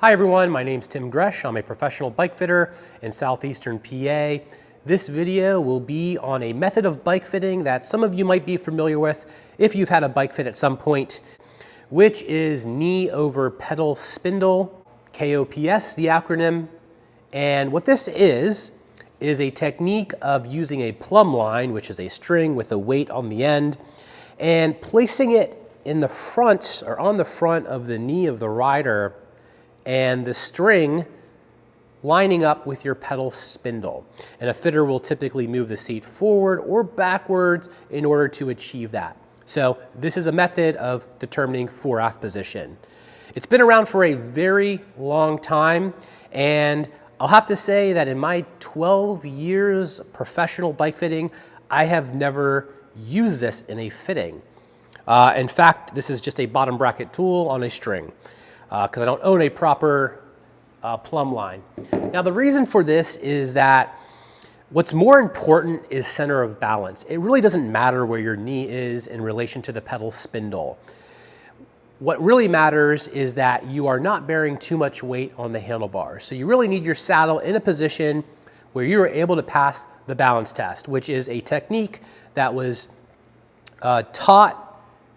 Hi everyone, my name's Tim Gresh. I'm a professional bike fitter in Southeastern PA. This video will be on a method of bike fitting that some of you might be familiar with if you've had a bike fit at some point, which is knee over pedal spindle, KOPS, the acronym. And what this is a technique of using a plumb line, which is a string with a weight on the end, and placing it in the front or on the front of the knee of the rider and the string lining up with your pedal spindle. And a fitter will typically move the seat forward or backwards in order to achieve that. So this is a method of determining fore-aft position. It's been around for a very long time, and I'll have to say that in my 12 years professional bike fitting, I have never used this in a fitting. In fact, this is just a bottom bracket tool on a string, because I don't own a proper plumb line. Now the reason for this is that what's more important is center of balance. It really doesn't matter where your knee is in relation to the pedal spindle. What really matters is that you are not bearing too much weight on the handlebars. So you really need your saddle in a position where you are able to pass the balance test, which is a technique that was taught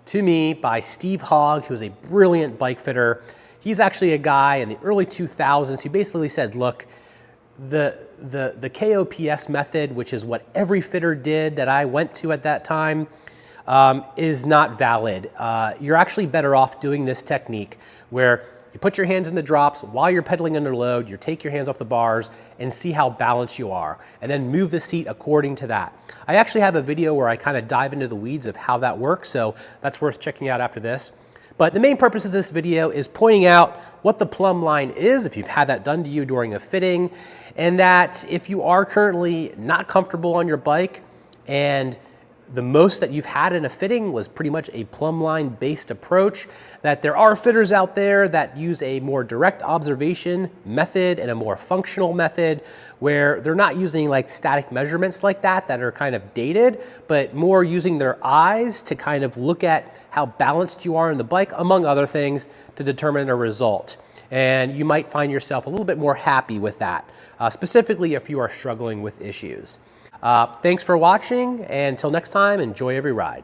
to me by Steve Hogg, who's a brilliant bike fitter. He's actually a guy in the early 2000s who basically said, look, the KOPS method, which is what every fitter did that I went to at that time, is not valid. You're actually better off doing this technique where you put your hands in the drops while you're pedaling under load, you take your hands off the bars and see how balanced you are, and then move the seat according to that. I actually have a video where I kind of dive into the weeds of how that works, so that's worth checking out after this. But the main purpose of this video is pointing out what the plumb line is, if you've had that done to you during a fitting, and that if you are currently not comfortable on your bike and the most that you've had in a fitting was pretty much a plumb line based approach, that there are fitters out there that use a more direct observation method and a more functional method where they're not using like static measurements like that are kind of dated, but more using their eyes to kind of look at how balanced you are on the bike, among other things, to determine a result. And you might find yourself a little bit more happy with that, specifically if you are struggling with issues. Thanks for watching, and until next time, enjoy every ride.